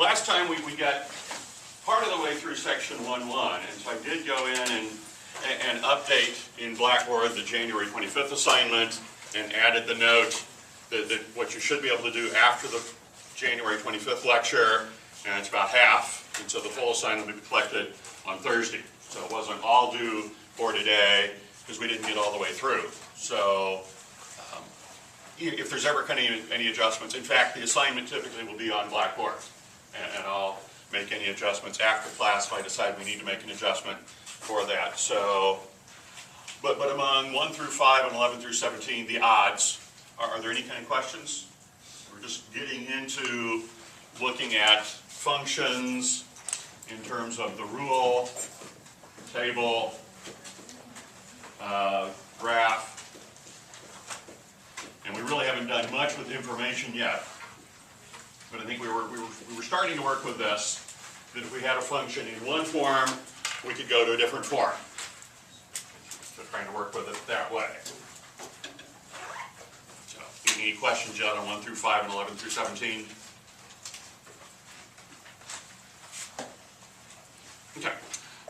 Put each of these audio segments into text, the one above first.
Last time we got part of the way through section 1.1, and so I did go in and update in Blackboard the January 25th assignment and added the note that what you should be able to do after the January 25th lecture, and it's about half, and so the full assignment will be collected on Thursday. So it wasn't all due for today because we didn't get all the way through. So if there's ever any adjustments, in fact, the assignment typically will be on Blackboard, and I'll make any adjustments after class if I decide we need to make an adjustment for that. So, but among 1 through 5 and 11 through 17, the odds, are there any kind of questions? We're just getting into looking at functions in terms of the rule, table, graph, and we really haven't done much with information yet. But I think we were starting to work with this, that if we had a function in one form, we could go to a different form. So trying to work with it that way. So, any questions yet on 1 through 5 and 11 through 17? Okay.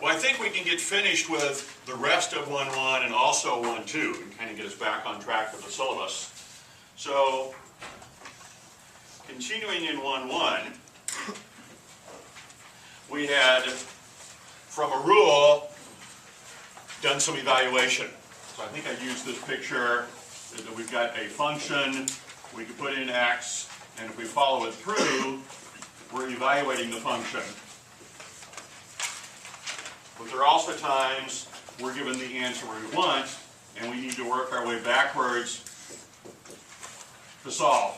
Well, I think we can get finished with the rest of 1.1 and also 1.2 and kind of get us back on track with the syllabus. So, continuing in 1.1, we had, from a rule, done some evaluation. So I think I used this picture that we've got a function, we could put in x, and if we follow it through, we're evaluating the function. But there are also times we're given the answer we want, and we need to work our way backwards to solve.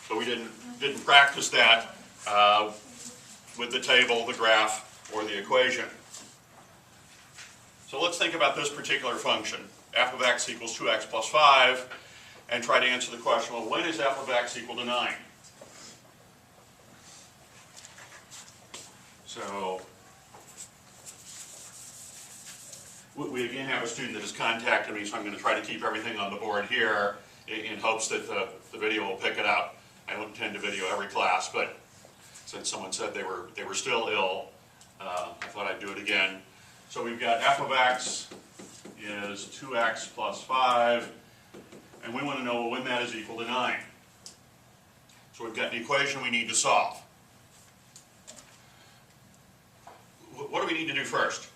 So we didn't practice that with the table, the graph, or the equation. So let's think about this particular function, f of x equals 2x plus 5, and try to answer the question, well, when is f of x equal to 9? So we again have a student that has contacted me, so I'm going to try to keep everything on the board here in hopes that the video will pick it up. I don't intend to video every class, but since someone said they were still ill, I thought I'd do it again. So we've got f of x is 2x plus 5, and we want to know when that is equal to 9. So we've got an equation we need to solve. What do we need to do first?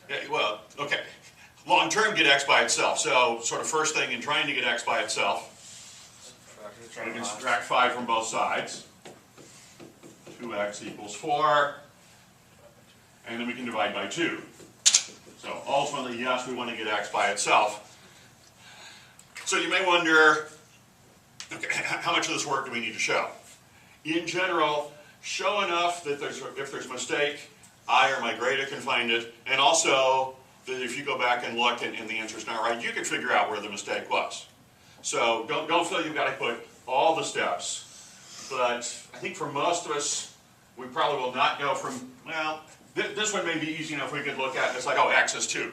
Yeah, well, okay. Long term, get x by itself. So sort of first thing in trying to get x by itself, we can subtract 5 from both sides. 2x equals 4. And then we can divide by 2. So ultimately, yes, we want to get x by itself. So you may wonder, okay, how much of this work do we need to show? In general, show enough that if there's a mistake, I or my grader can find it, and also that if you go back and look and the answer's not right, you can figure out where the mistake was. So don't feel you've got to put all the steps, but I think for most of us, we probably will not go from, well, this one may be easy enough we could look at, it's like, oh, x is 2.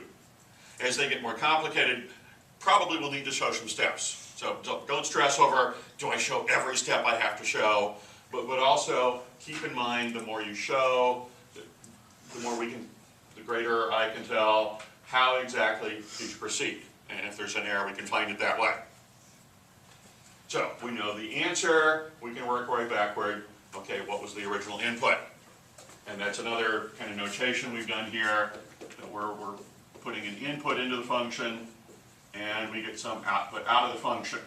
As they get more complicated, probably we'll need to show some steps. So don't stress over, do I show every step I have to show, but also keep in mind the more you show, the more the greater I can tell how exactly you should proceed. And if there's an error, we can find it that way. So we know the answer, we can work our way backward. Okay, what was the original input? And that's another kind of notation we've done here, that we're putting an input into the function, and we get some output out of the function.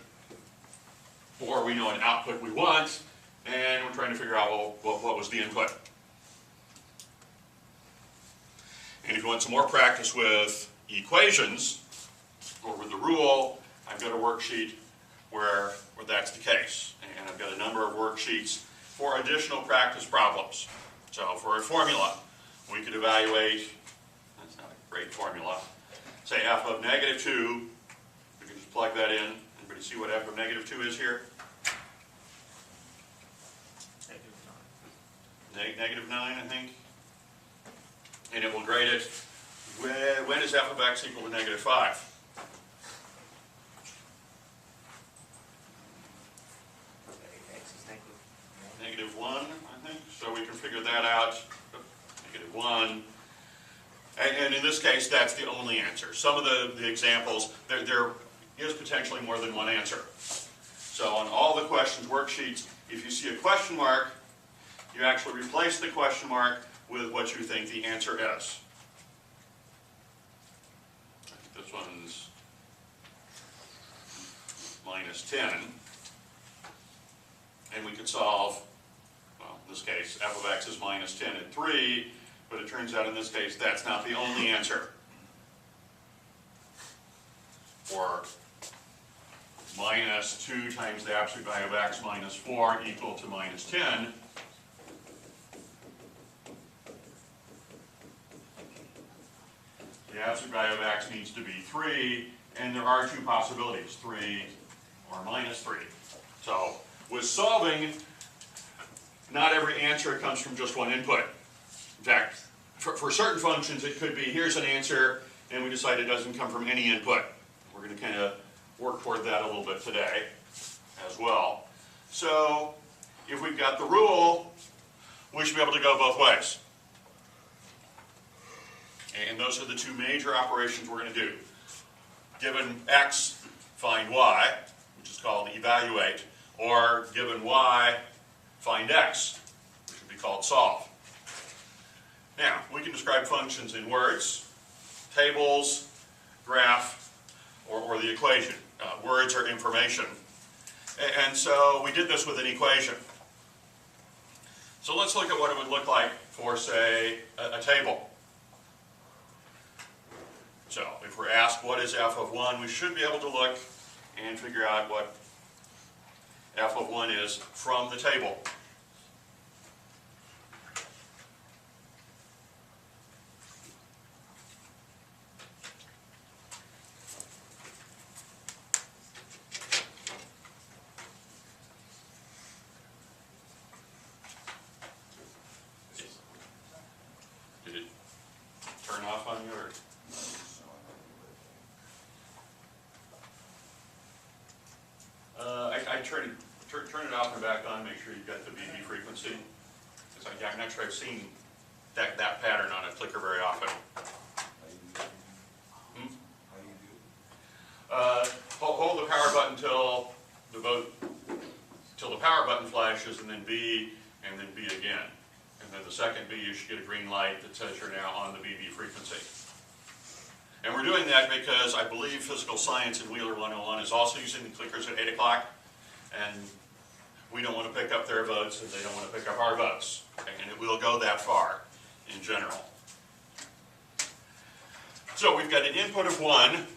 Or we know an output we want, and we're trying to figure out, well, what was the input? And if you want some more practice with equations, or with the rule, I've got a worksheet where that's the case. And I've got a number of worksheets for additional practice problems. So for a formula, we could evaluate, that's not a great formula, say f of negative 2, we can just plug that in. Anybody see what f of negative 2 is here? Negative 9, I think. And it will grade it, when is f of x equal to negative 5? X is -1, I think. So we can figure that out. -1. And in this case, that's the only answer. Some of the examples, there is potentially more than one answer. So on all the questions worksheets, if you see a question mark, you actually replace the question mark with what you think the answer is. This one's -10. And we could solve, well, in this case, f of x is -10 and 3, but it turns out in this case that's not the only answer. Or -2 times the absolute value of x minus 4 equal to -10. The absolute value of x needs to be 3, and there are two possibilities, 3 or -3. So with solving, not every answer comes from just one input. In fact, for certain functions it could be, here's an answer, and we decide it doesn't come from any input. We're going to kind of work toward that a little bit today as well. So if we've got the rule, we should be able to go both ways. And those are the two major operations we're going to do. Given x, find y, which is called evaluate, or given y, find x, which would be called solve. Now, we can describe functions in words, tables, graph, or the equation. Words are information. And so we did this with an equation. So let's look at what it would look like for, say, a table. So if we're asked what is f of 1, we should be able to look and figure out what f of 1 is from the table. Did it turn off on you, or? I turn it off and back on, make sure you've got the BB frequency. Because I'm not sure I've seen that pattern on a clicker very often. Hold the power button till the power button flashes, and then B, and then B again. And then the second B, you should get a green light that says you're now on the BB frequency. And we're doing that because I believe Physical Science in Wheeler 101 is also using the clickers at 8 o'clock, and we don't want to pick up their votes, and they don't want to pick up our votes. And it will go that far in general. So we've got an input of 1.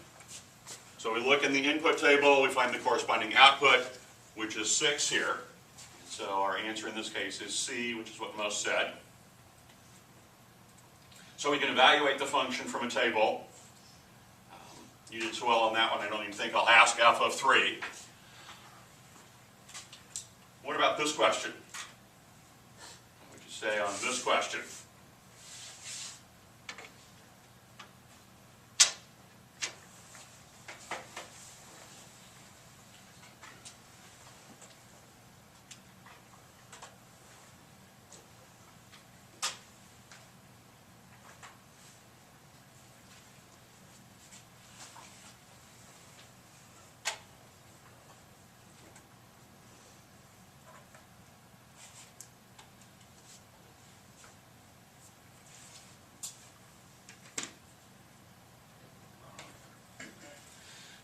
So we look in the input table, we find the corresponding output, which is 6 here. So our answer in this case is C, which is what most said. So we can evaluate the function from a table. You did so well on that one, I don't even think I'll ask f of 3. What about this question? What would you say on this question?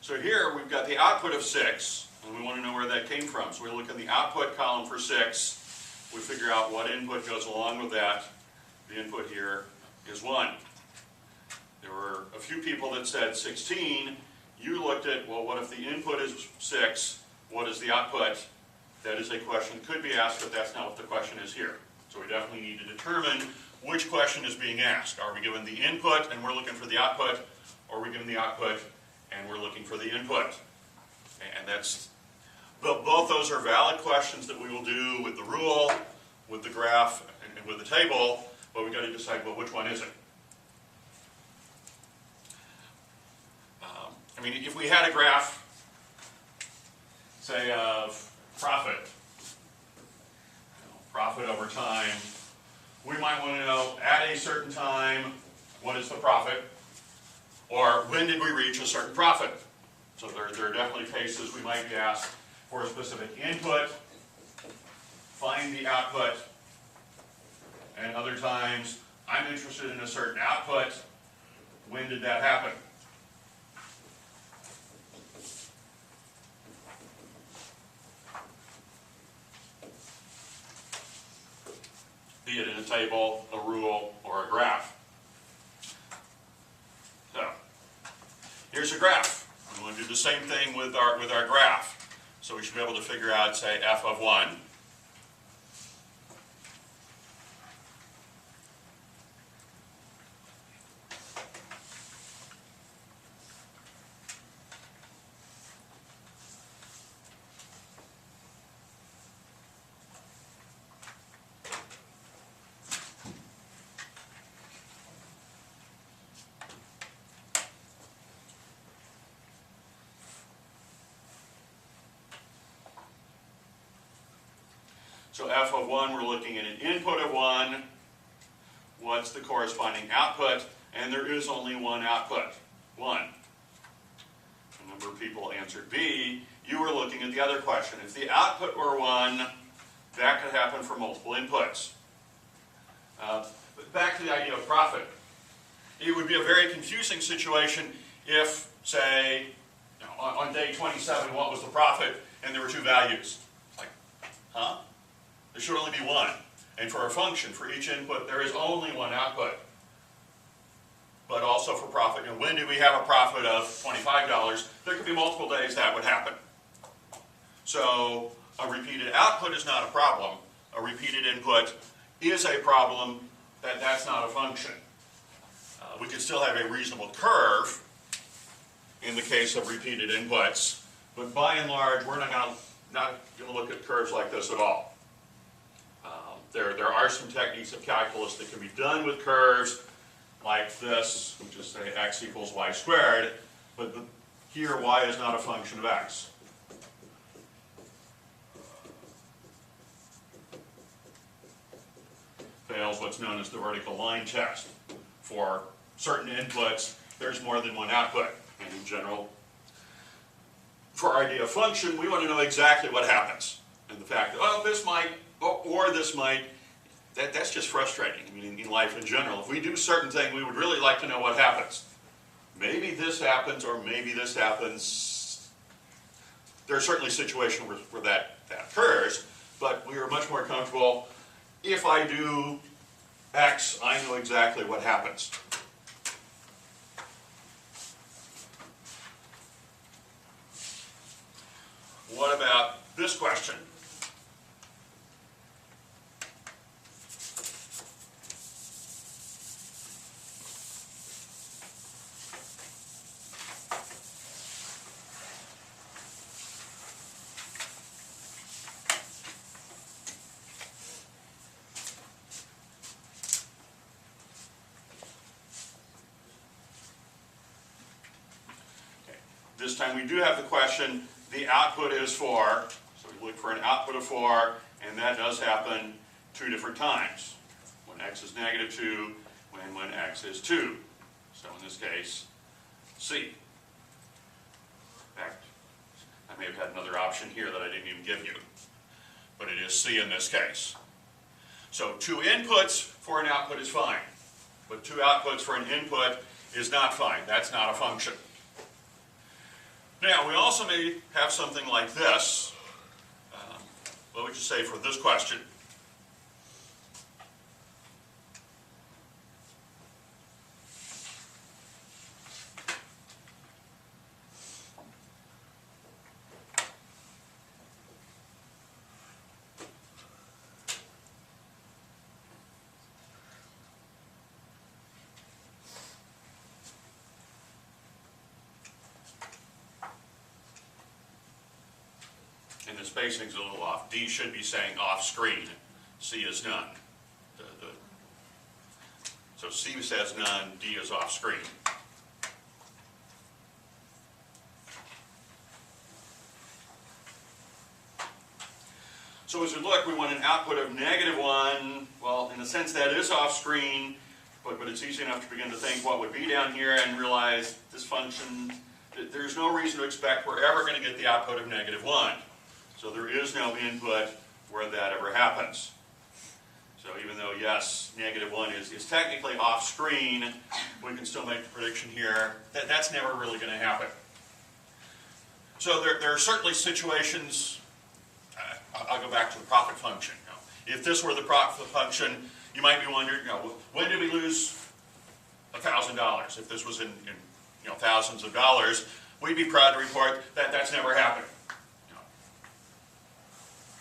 So here we've got the output of 6, and we want to know where that came from. So we look in the output column for 6. We figure out what input goes along with that. The input here is 1. There were a few people that said 16. You looked at, well, what if the input is 6? What is the output? That is a question that could be asked, but that's not what the question is here. So we definitely need to determine which question is being asked. Are we given the input and we're looking for the output, or are we given the output and we're looking for the input? And that's, both those are valid questions that we will do with the rule, with the graph, and with the table, but we've got to decide, well, which one is it? I mean, if we had a graph, say, of profit, profit over time. We might want to know at a certain time, what is the profit? Or when did we reach a certain profit? So there are definitely cases we might be asked for a specific input, find the output, and other times I'm interested in a certain output. When did that happen? Be it in a table, a rule, or a graph. So, here's a graph. We want to do the same thing with our graph. So we should be able to figure out, say, f of 1. So f of 1, we're looking at an input of 1. What's the corresponding output? And there is only one output, 1. A number of people answered B. You were looking at the other question. If the output were 1, that could happen for multiple inputs. But back to the idea of profit. It would be a very confusing situation if, say, on day 27, what was the profit? And there were 2 values. Like, huh? There should only be 1. And for a function, for each input, there is only 1 output. But also for profit, when do we have a profit of $25? There could be multiple days that would happen. So a repeated output is not a problem. A repeated input is a problem. That's not a function. We could still have a reasonable curve in the case of repeated inputs, but by and large, we're not going to look at curves like this at all. There are some techniques of calculus that can be done with curves like this, which is say x equals y squared, but here y is not a function of x. Fails what's known as the vertical line test. For certain inputs, there's more than 1 output, and in general, for our idea of function, we want to know exactly what happens. And the fact that, oh, this might, or this might, that's just frustrating. I mean, in life in general, if we do certain thing, we would really like to know what happens. Maybe this happens, or maybe this happens. There are certainly situations where that occurs, but we are much more comfortable. If I do X, I know exactly what happens. What about this question? This time we do have the question, the output is 4, so we look for an output of 4, and that does happen 2 different times. When x is negative 2, when x is 2. So in this case, C. In fact, I may have had another option here that I didn't even give you, but it is C in this case. So 2 inputs for an output is fine, but 2 outputs for an input is not fine. That's not a function. Now, we also may have something like this. What would you say for this question? And the spacing's a little off. D should be saying off screen. C is none. So C says none, D is off screen. So as we look, we want an output of -1. Well, in a sense that is off screen, but it's easy enough to begin to think what would be down here and realize this function, there's no reason to expect we're ever going to get the output of -1. So there is no input where that ever happens. So even though, yes, -1 is technically off screen, we can still make the prediction here that that's never really going to happen. So there are certainly situations, I'll go back to the profit function. If this were the profit function, you might be wondering, when did we lose $1,000? If this was in thousands of dollars, we'd be proud to report that that's never happened.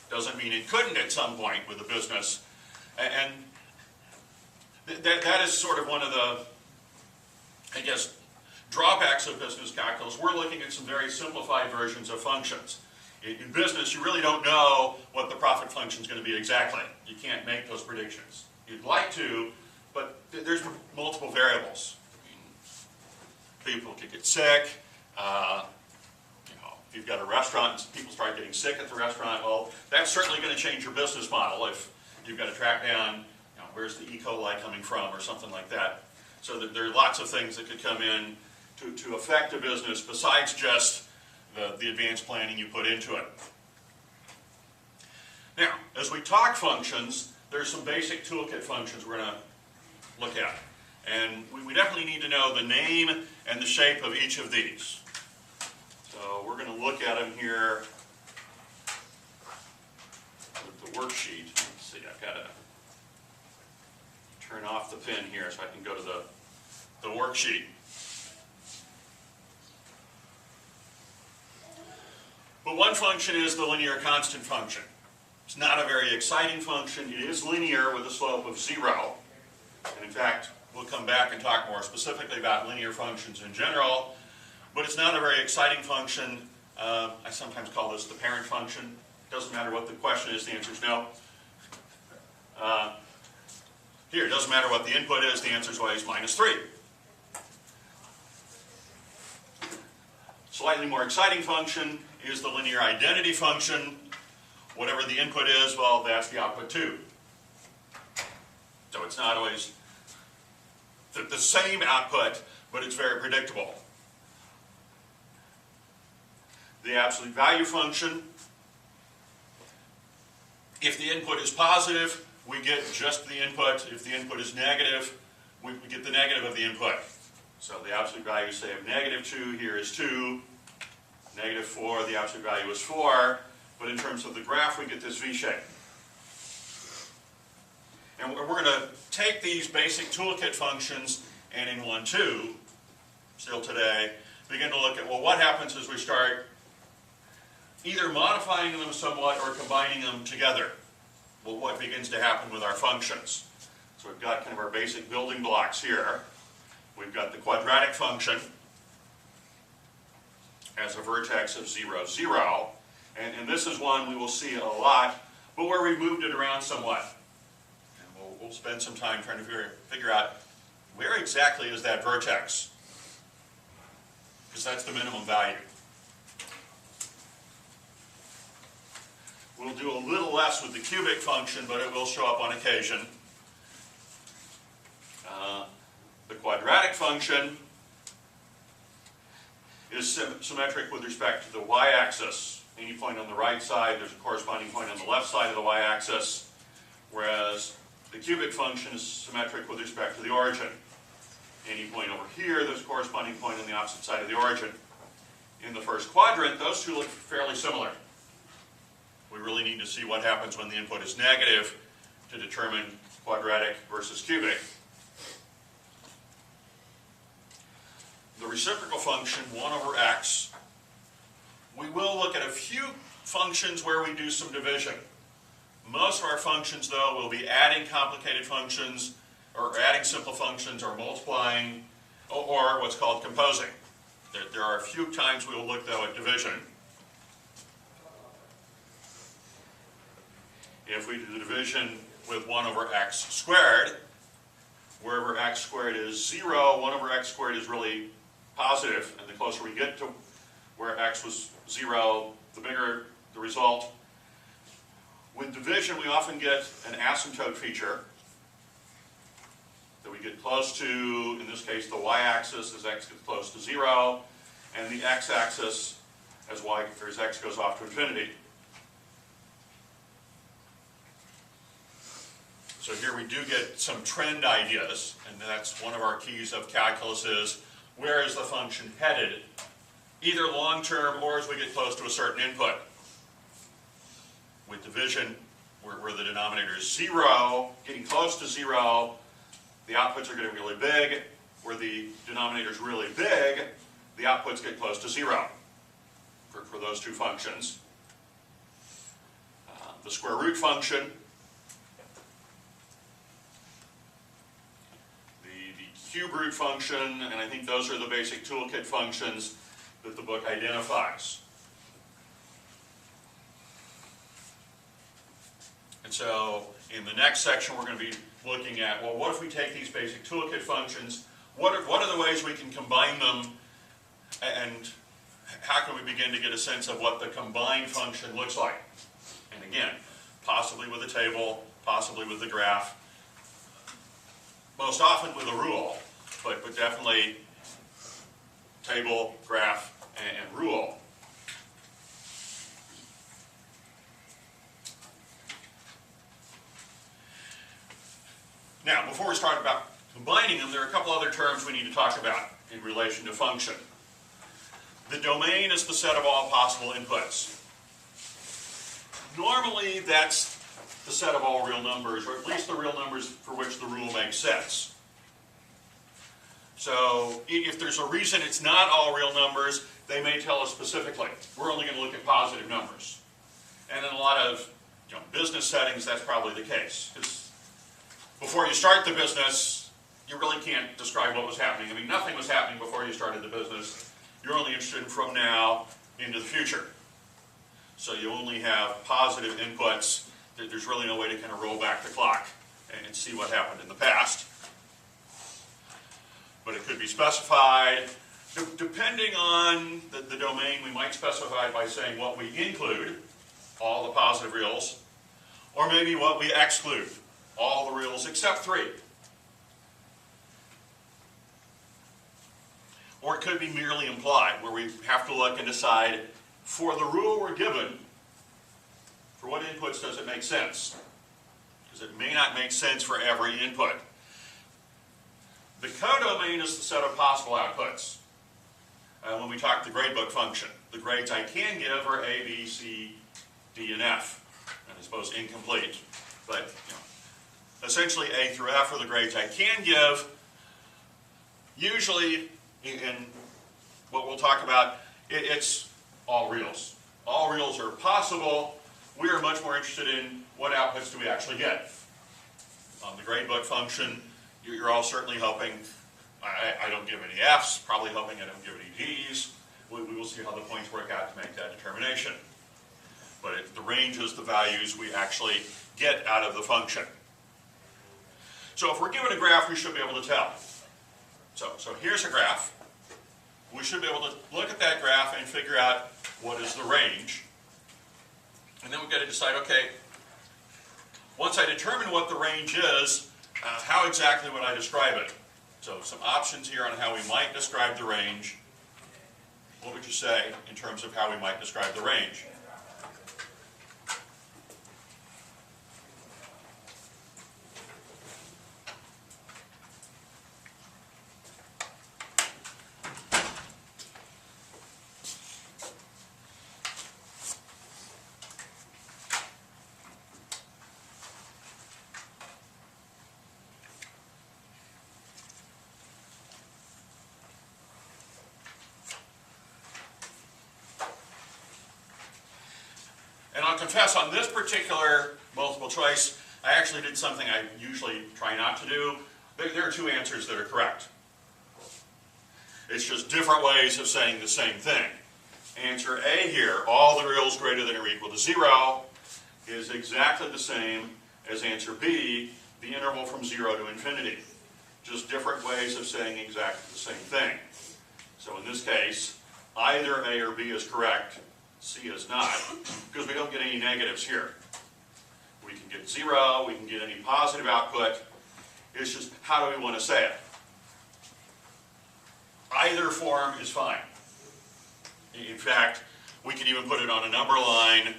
Doesn't mean it couldn't at some point with the business. And that is sort of one of the, I guess, drawbacks of business calculus. We're looking at some very simplified versions of functions. In business, you really don't know what the profit function is going to be exactly. You can't make those predictions. You'd like to, but there's multiple variables. People could get sick. If you've got a restaurant and people start getting sick at the restaurant, well, that's certainly going to change your business model if you've got to track down, where's the E. coli coming from or something like that. So there are lots of things that could come in to affect a business besides just the advanced planning you put into it. Now, as we talk functions, there's some basic toolkit functions we're going to look at. And we definitely need to know the name and the shape of each of these. So we're going to look at them here with the worksheet. Let's see, I've got to turn off the pen here so I can go to the worksheet. But one function is the linear constant function. It's not a very exciting function. It is linear with a slope of 0. And in fact, we'll come back and talk more specifically about linear functions in general. But it's not a very exciting function. I sometimes call this the parent function. It doesn't matter what the question is, the answer is no. Here, it doesn't matter what the input is, the answer is always -3. Slightly more exciting function is the linear identity function. Whatever the input is, well, that's the output too. So it's not always the same output, but it's very predictable. The absolute value function, if the input is positive, we get just the input. If the input is negative, we get the negative of the input. So the absolute value, say, of -2 here is 2. -4, the absolute value is 4. But in terms of the graph, we get this V shape. And we're going to take these basic toolkit functions and in 1-2, still today, begin to look at, well, what happens as we start either modifying them somewhat or combining them together? Well, what begins to happen with our functions? So we've got kind of our basic building blocks here. We've got the quadratic function as a vertex of 0, 0. And this is one we will see a lot, but where we've moved it around somewhat. And we'll spend some time trying to figure out where exactly is that vertex, because that's the minimum value. We'll do a little less with the cubic function, but it will show up on occasion. The quadratic function is symmetric with respect to the y-axis. Any point on the right side, there's a corresponding point on the left side of the y-axis, whereas the cubic function is symmetric with respect to the origin. Any point over here, there's a corresponding point on the opposite side of the origin. In the first quadrant, those two look fairly similar. We really need to see what happens when the input is negative to determine quadratic versus cubic. The reciprocal function, 1 over x, we will look at a few functions where we do some division. Most of our functions, though, will be adding complicated functions, or adding simple functions, or multiplying, or what's called composing. There are a few times we will look, though, at division. If we do the division with 1 over x squared, wherever x squared is 0, 1 over x squared is really positive, and the closer we get to where x was 0, the bigger the result. With division, we often get an asymptote feature that we get close to. In this case, the y-axis as x gets close to 0, and the x-axis as x goes off to infinity. So here we do get some trend ideas, and that's one of our keys of calculus is, where is the function headed, either long-term or as we get close to a certain input. With division, where the denominator is 0, getting close to 0, the outputs are getting really big. Where the denominator is really big, the outputs get close to 0 for those two functions. The square root function, the cube root function, and I think those are the basic toolkit functions that the book identifies. And so in the next section we're going to be looking at, well, what if we take these basic toolkit functions, what are the ways we can combine them, and how can we begin to get a sense of what the combined function looks like? And again, possibly with a table, possibly with the graph, most often with a rule, but definitely table, graph, and rule. Now, before we start about combining them, there are a couple other terms we need to talk about in relation to function. The domain is the set of all possible inputs. Normally, that's the set of all real numbers, or at least the real numbers for which the rule makes sense. So, if there's a reason it's not all real numbers, they may tell us specifically. We're only going to look at positive numbers. And in a lot of business settings, that's probably the case. Because before you start the business, you really can't describe what was happening. I mean, nothing was happening before you started the business. You're only interested in from now into the future. So you only have positive inputs. There's really no way to kind of roll back the clock and see what happened in the past. But it could be specified. Depending on the domain, we might specify by saying what we include, all the positive reals, or maybe what we exclude, all the reals except 3. Or it could be merely implied, where we have to look and decide, for the rule we're given, for what inputs does it make sense? Because it may not make sense for every input. The codomain is the set of possible outputs. When we talk the gradebook function, the grades I can give are A, B, C, D, and F. And I suppose incomplete. But essentially A through F are the grades I can give. Usually, in what we'll talk about, it's all reals. All reals are possible. We are much more interested in what outputs do we actually get. On the gradebook function, you're all certainly hoping, I don't give any Fs, probably hoping I don't give any Ds. We will see how the points work out to make that determination. But the range is the values we actually get out of the function. So if we're given a graph, we should be able to tell. So here's a graph. We should be able to look at that graph and figure out what is the range. And then we've got to decide, okay, once I determine what the range is, how exactly would I describe it? So some options here on how we might describe the range. What would you say in terms of how we might describe the range? And I'll confess, on this particular multiple choice, I actually did something I usually try not to do. There are 2 answers that are correct. It's just different ways of saying the same thing. Answer A here, all the reals greater than or equal to 0, is exactly the same as answer B, the interval from 0 to infinity. Just different ways of saying exactly the same thing. So in this case, either A or B is correct, C is not, because we don't get any negatives here. get 0, we can get any positive output. It's just how do we want to say it? Either form is fine. In fact, we could even put it on a number line.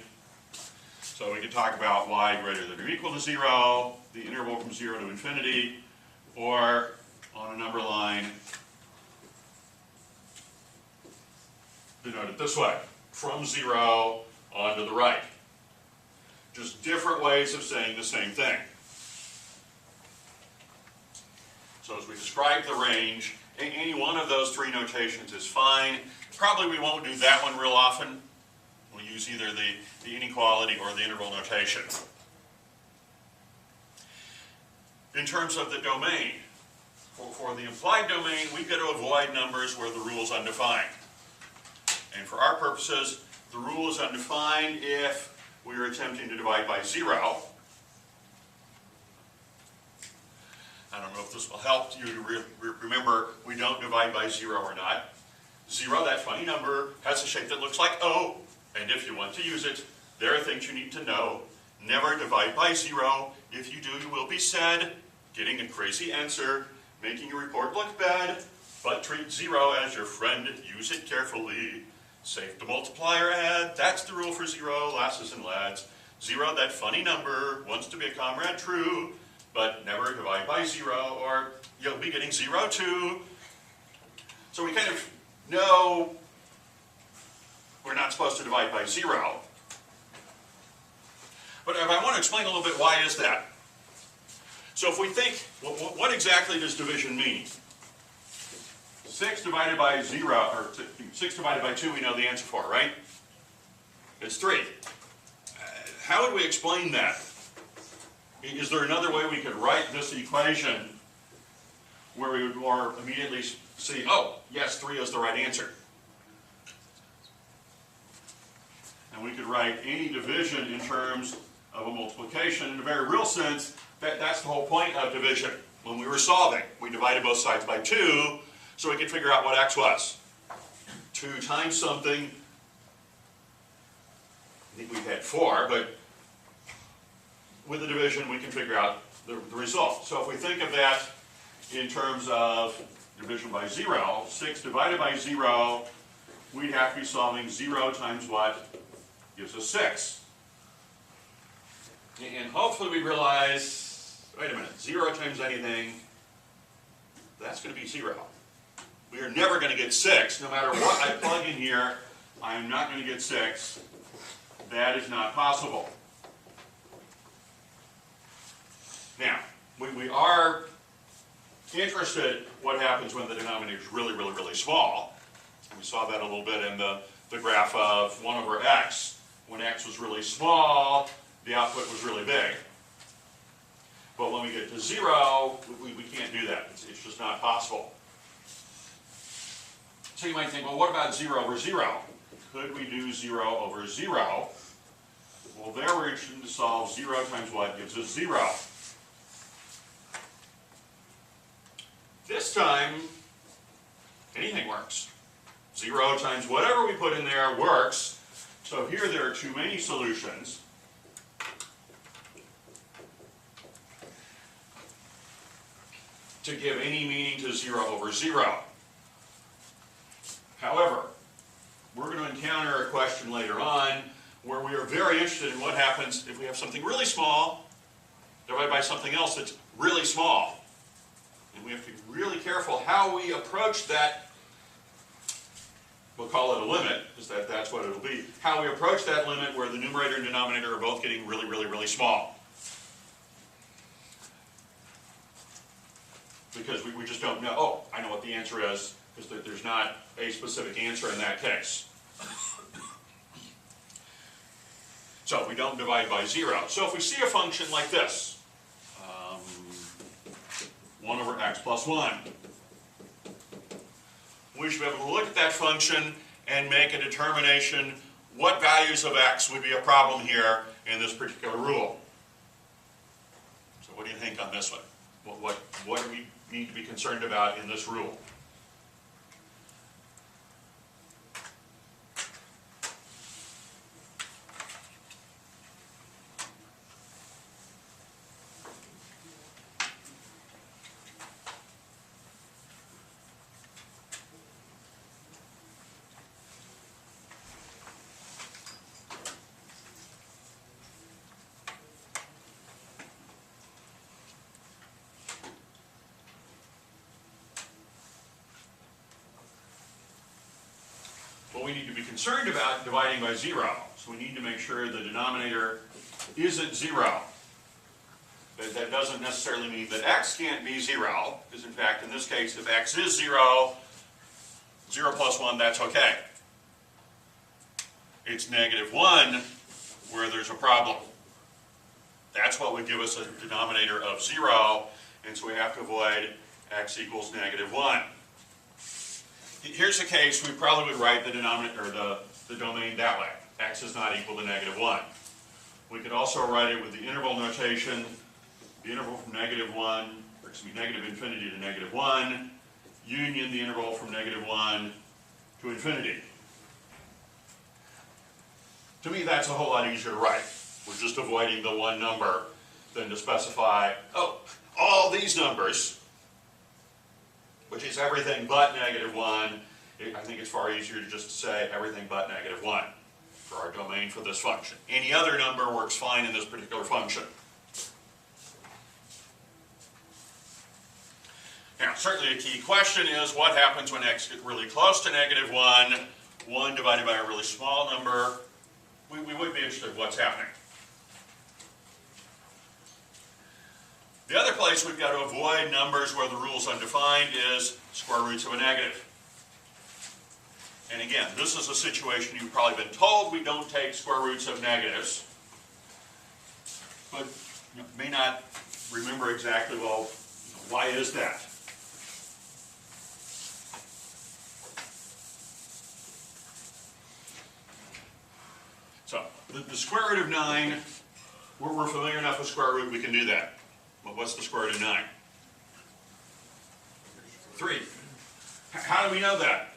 So we could talk about y greater than or equal to 0, the interval from 0 to infinity, or on a number line denoted this way, from 0 on to the right. Just different ways of saying the same thing. So as we describe the range, any one of those three notations is fine. Probably we won't do that one real often. We'll use either the inequality or the interval notation. In terms of the domain, for the implied domain, we've got to avoid numbers where the rule is undefined. And for our purposes, the rule is undefined if we are attempting to divide by 0. I don't know if this will help you to remember we don't divide by 0 or not. 0, that funny number, has a shape that looks like O, and if you want to use it, there are things you need to know. Never divide by 0. If you do, you will be sad, getting a crazy answer, making your report look bad, but treat 0 as your friend, use it carefully. Save the multiplier add, that's the rule for 0, lasses and lads. 0, that funny number, wants to be a comrade true, but never divide by 0, or you'll be getting 0 too. So we kind of know we're not supposed to divide by 0. But I want to explain a little bit why is that. So if we think, what exactly does division mean? 6 divided by 0, or 6 divided by 2 we know the answer for, right? It's 3. How would we explain that? Is there another way we could write this equation where we would more immediately see, oh, yes, 3 is the right answer? And we could write any division in terms of a multiplication. In a very real sense, that's the whole point of division. When we were solving, we divided both sides by 2 so we could figure out what x was. 2 times something, I think we had 4, but with the division we can figure out the result. So if we think of that in terms of division by 0, 6 divided by 0, we'd have to be solving 0 times what gives us 6. And hopefully we realize, wait a minute, 0 times anything, that's going to be 0. We are never going to get 6. No matter what I plug in here, I am not going to get 6. That is not possible. Now, we are interested what happens when the denominator is really, really, really small. And we saw that a little bit in the graph of 1 over x. When x was really small, the output was really big. But when we get to 0, we can't do that. It's just not possible. So you might think, well, what about 0 over 0? Could we do 0 over 0? Well, there we're interested to solve 0 times what gives us 0. This time, anything works. 0 times whatever we put in there works. So here there are too many solutions. To give any meaning to 0 over 0. However, we're going to encounter a question later on where we are very interested in what happens if we have something really small divided by something else that's really small. And we have to be really careful how we approach that. We'll call it a limit, because that's what it'll be. How we approach that limit where the numerator and denominator are both getting really, really, really small. Because we just don't know, oh, I know what the answer is, because there's not a specific answer in that case. So we don't divide by 0. So if we see a function like this, 1 over x plus 1, we should be able to look at that function and make a determination what values of x would be a problem here in this particular rule. So what do you think on this one? What do we need to be concerned about in this rule? But we need to be concerned about dividing by 0. So we need to make sure the denominator isn't 0. But that doesn't necessarily mean that x can't be 0, because in fact, in this case, if x is 0, 0 plus 1, that's okay. It's -1 where there's a problem. That's what would give us a denominator of 0, and so we have to avoid x equals -1. Here's a case we probably would write the denominator, or the domain that way. X is not equal to -1. We could also write it with the interval notation, the interval from -1, or excuse me, -infinity to -1, union the interval from -1 to infinity. To me, that's a whole lot easier to write. We're just avoiding the one number than to specify, oh, all these numbers, which is everything but -1. I think it's far easier to just say everything but -1 for our domain for this function. Any other number works fine in this particular function. Now, certainly a key question is what happens when x gets really close to -1, 1 divided by a really small number. We would be interested in what's happening. The other place we've got to avoid numbers where the rule is undefined is square roots of a negative. And again, this is a situation you've probably been told we don't take square roots of negatives, but you may not remember exactly, well, why is that? So, the square root of 9, we're familiar enough with square root, we can do that. Well, what's the square root of 9? 3. How do we know that?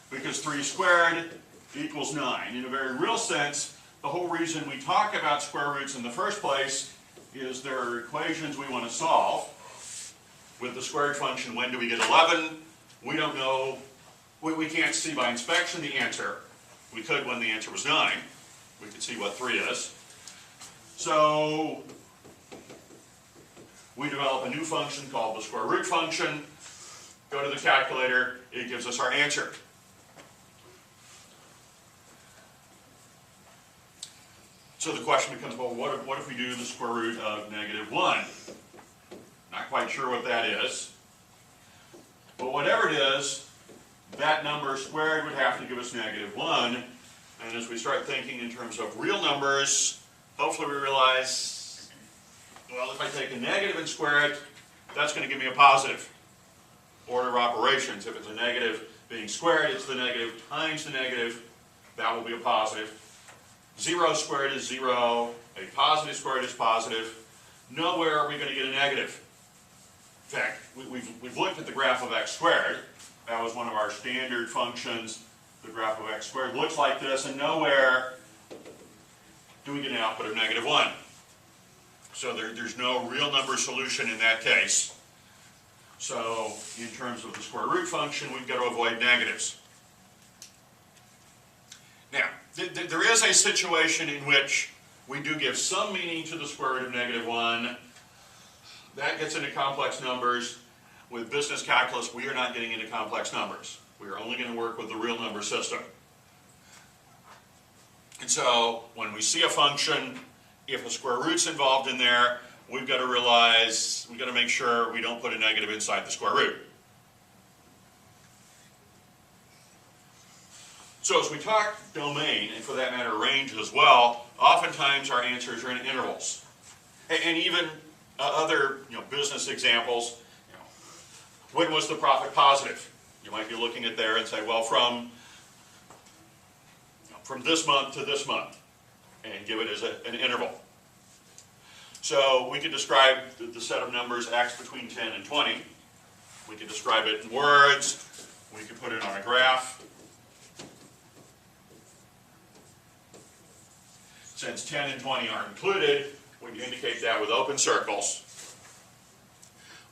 Because 3 squared equals 9. In a very real sense, the whole reason we talk about square roots in the first place is there are equations we want to solve. With the squared function, when do we get 11? We don't know. We can't see by inspection the answer. We could when the answer was 9. We could see what 3 is. So we develop a new function called the square root function. Go to the calculator. It gives us our answer. So the question becomes, well, what if we do the square root of -1? Not quite sure what that is. But whatever it is, that number squared would have to give us -1. And as we start thinking in terms of real numbers, hopefully we realize, well, if I take a negative and square it, that's going to give me a positive. Order of operations, if it's a negative being squared, it's the negative times the negative. That will be a positive. 0 squared is 0. A positive squared is positive. Nowhere are we going to get a negative. In fact, we've looked at the graph of x squared. That was one of our standard functions. The graph of x squared looks like this, and nowhere do we get an output of -1. So there's no real number solution in that case. So in terms of the square root function, we've got to avoid negatives. Now, there is a situation in which we do give some meaning to the square root of -1. That gets into complex numbers. With business calculus, we are not getting into complex numbers. We are only going to work with the real number system. And so, when we see a function, if a square root's involved in there, we've got to realize, we've got to make sure we don't put a negative inside the square root. So as we talk domain, and for that matter range as well, oftentimes our answers are in intervals. And even other business examples, when was the profit positive? You might be looking at there and say, well, from this month to this month, and give it as an interval. So we could describe the set of numbers x between 10 and 20. We could describe it in words. We could put it on a graph. Since 10 and 20 are included, we can indicate that with open circles.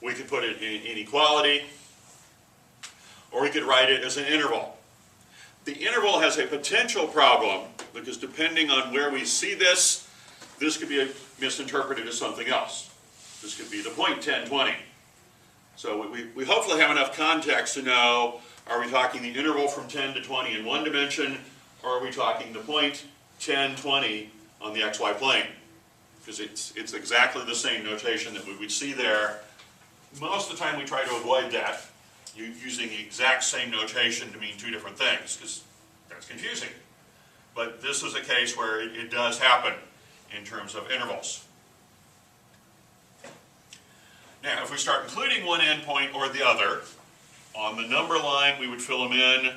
We could put it in inequality, or we could write it as an interval. The interval has a potential problem because depending on where we see this could be misinterpreted as something else. This could be the point 10, 20. So we hopefully have enough context to know Are we talking the interval from 10 to 20 in one dimension, or are we talking the point 10, 20 on the xy plane? Because it's exactly the same notation that we would see there. Most of the time we try to avoid that, using the exact same notation to mean two different things, because that's confusing. But this is a case where it does happen in terms of intervals. Now, if we start including one endpoint or the other, on the number line we would fill them in.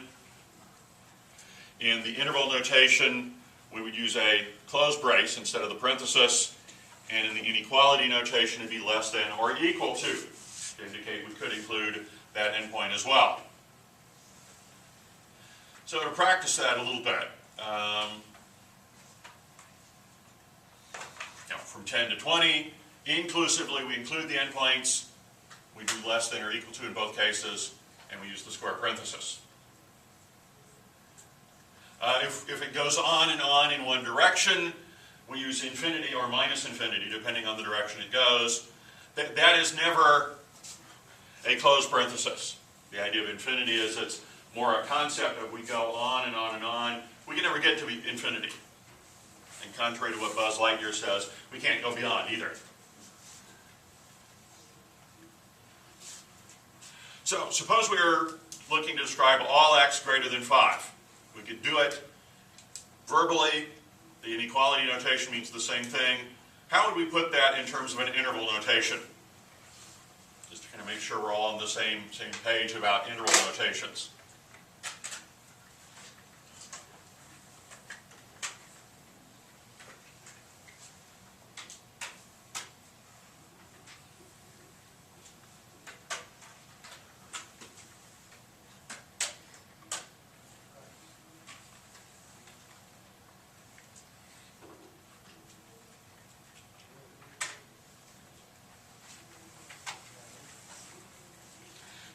In the interval notation, we would use a close brace instead of the parenthesis, and in the inequality notation, it'd be less than or equal to indicate we could include that endpoint as well. So to practice that a little bit, from 10 to 20, inclusively we include the endpoints, we do less than or equal to in both cases, and we use the square parenthesis. If it goes on in one direction, we use infinity or minus infinity, depending on the direction it goes. That is never a closed parenthesis. The idea of infinity is it's more a concept of we go on and on and on. We can never get to infinity. And contrary to what Buzz Lightyear says, we can't go beyond either. So suppose we were looking to describe all x greater than 5. We could do it verbally. The inequality notation means the same thing. How would we put that in terms of an interval notation? Just to kind of make sure we're all on the same page about interval notations.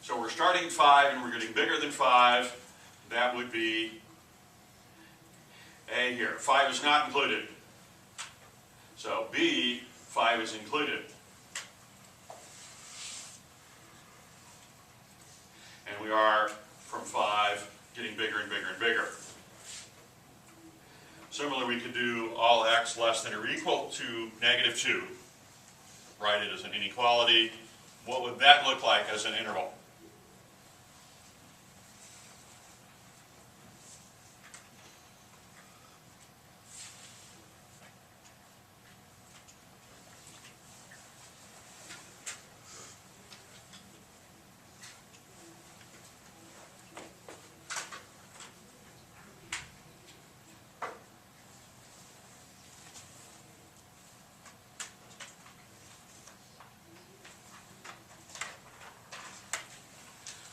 So we're starting at 5 and we're getting bigger than 5. That would be A here. 5 is not included. So B, 5 is included. And we are, from 5, getting bigger and bigger and bigger. Similarly, we could do all x less than or equal to negative 2. Write it as an inequality. What would that look like as an interval?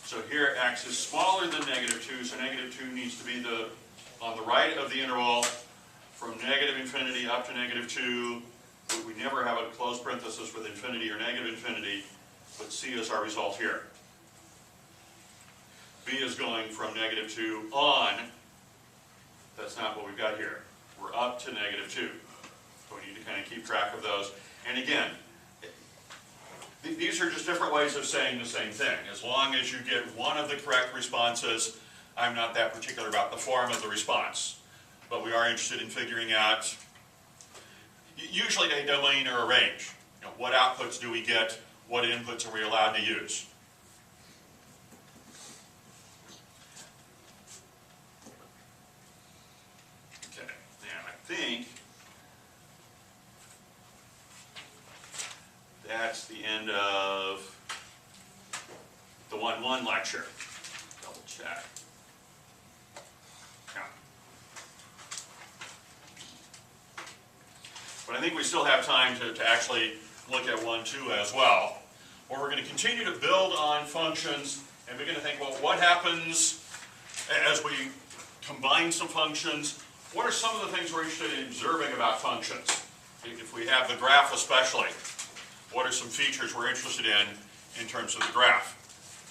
So here x is smaller than negative 2, so negative 2 needs to be on the right of the interval from negative infinity up to negative 2. We never have a closed parenthesis with infinity or negative infinity, but C is our result here. B is going from negative 2 on. That's not what we've got here. We're up to negative 2. So we need to kind of keep track of those. And again, these are just different ways of saying the same thing. As long as you get one of the correct responses, I'm not that particular about the form of the response. But we are interested in figuring out, usually a domain or a range. What outputs do we get? What inputs are we allowed to use? Okay, now I think that's the end of the 1-1 lecture. Double check. Yeah. But I think we still have time to actually look at 1-2 as well. Where we're going to continue to build on functions and begin to think, well, what happens as we combine some functions? What are some of the things we're interested in observing about functions? If we have the graph especially. What are some features we're interested in terms of the graph?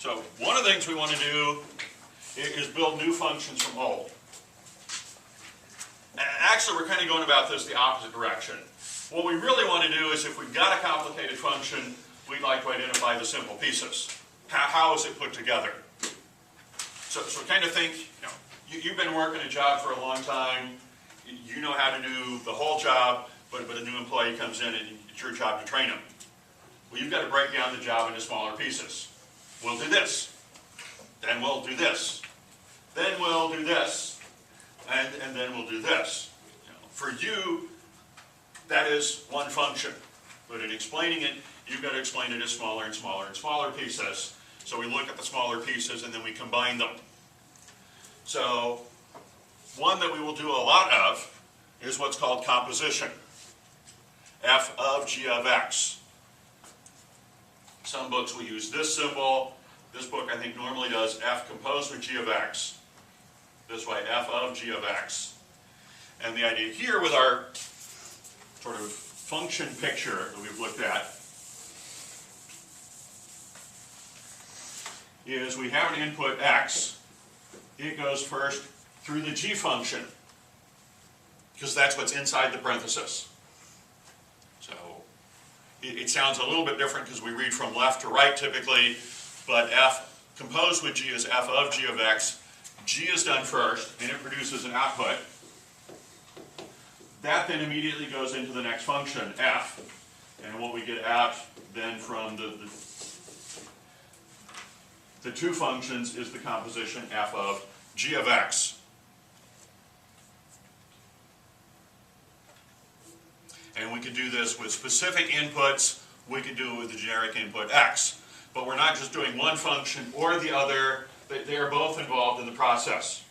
So one of the things we want to do is build new functions from old. Actually, we're kind of going about this the opposite direction. What we really want to do is, if we've got a complicated function, we'd like to identify the simple pieces. How is it put together? So kind of think, you've been working a job for a long time, you know how to do the whole job, but a new employee comes in and it's your job to train them. Well, you've got to break down the job into smaller pieces. We'll do this, then we'll do this, then we'll do this, and then we'll do this. For you, that is one function, but in explaining it, you've got to explain it as smaller and smaller and smaller pieces. So we look at the smaller pieces and then we combine them. So one that we will do a lot of is what's called composition. F of g of x. Some books will use this symbol. This book, I think, normally does f composed with g of x. This way, f of g of x. And the idea here with our sort of function picture that we've looked at is we have an input x. It goes first through the g function, because that's what's inside the parenthesis. So it sounds a little bit different because we read from left to right typically, but f composed with g is f of g of x. G is done first, and it produces an output. That then immediately goes into the next function, f, and what we get out then from the two functions is the composition f of g of x. And we could do this with specific inputs, we could do it with the generic input x. But we're not just doing one function or the other, they are both involved in the process.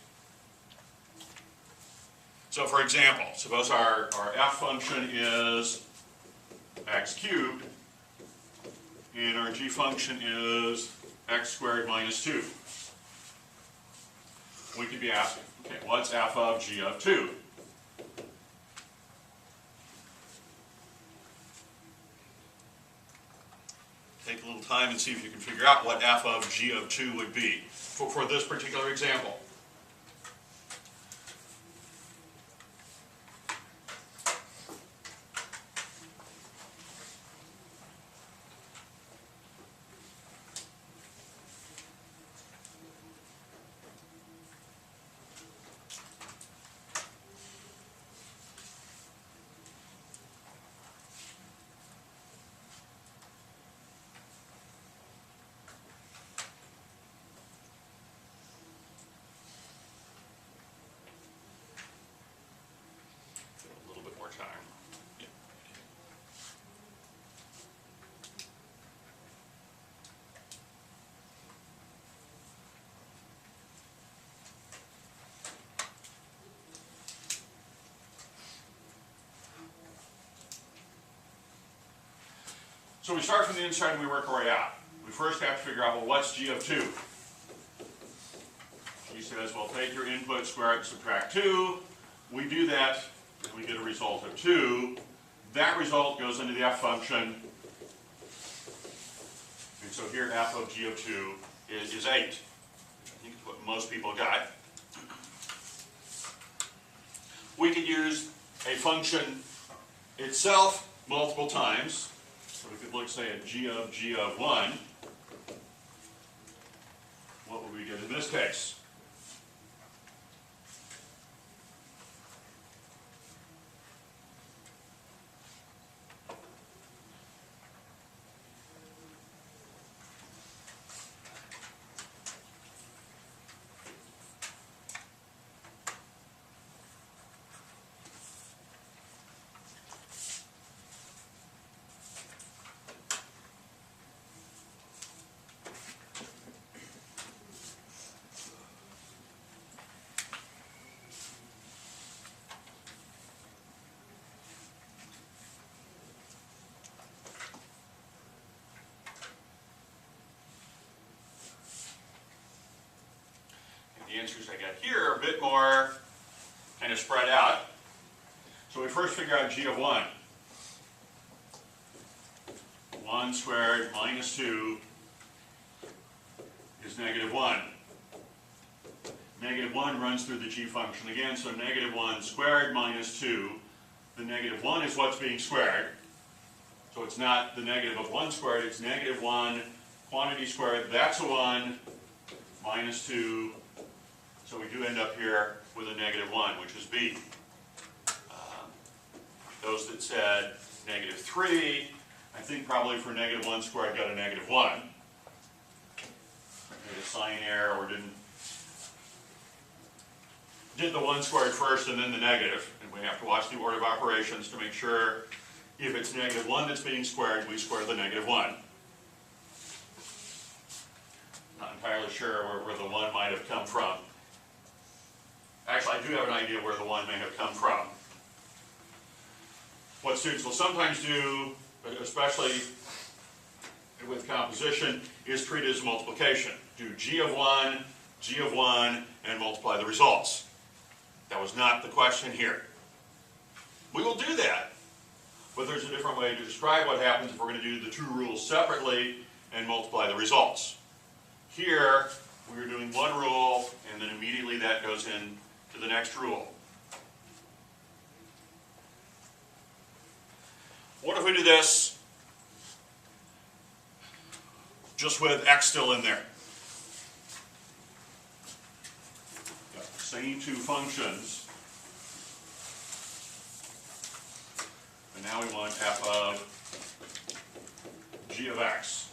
So for example, suppose our f function is x cubed, and our g function is x squared minus 2. We could be asking, okay, what's f of g of 2? Take a little time and see if you can figure out what f of g of 2 would be for this particular example. So we start from the inside and we work our way out. We first have to figure out, well, what's g of 2? G says, well, take your input, square it, and subtract 2. We do that, and we get a result of 2. That result goes into the f function. And so here, f of g of 2 is 8. I think it's what most people got. We could use a function itself multiple times. So we could look, say, at g of 1. What would we get in this case? The answers I got here are a bit more kind of spread out. So we first figure out g of 1. 1 squared minus 2 is negative 1. Negative 1 runs through the g function again, so negative 1 squared minus 2. The negative 1 is what's being squared. So it's not the negative of 1 squared, it's negative 1 quantity squared. That's a 1 minus 2 So we do end up here with a -1, which is B. Those that said -3, I think probably for -1 squared got a -1. Made a sign error or did the 1 squared first and then the negative. And we have to watch the order of operations to make sure if it's -1 that's being squared, we square the -1. Not entirely sure where the 1 might have come from. Actually, I do have an idea where the 1 may have come from. What students will sometimes do, especially with composition, is treat it as multiplication. Do g of 1, and multiply the results. That was not the question here. We will do that, but there's a different way to describe what happens if we're going to do the two rules separately and multiply the results. Here, we're doing one rule, and then immediately that goes in to the next rule. What if we do this just with x still in there? Got the same two functions, and now we want f of g of x.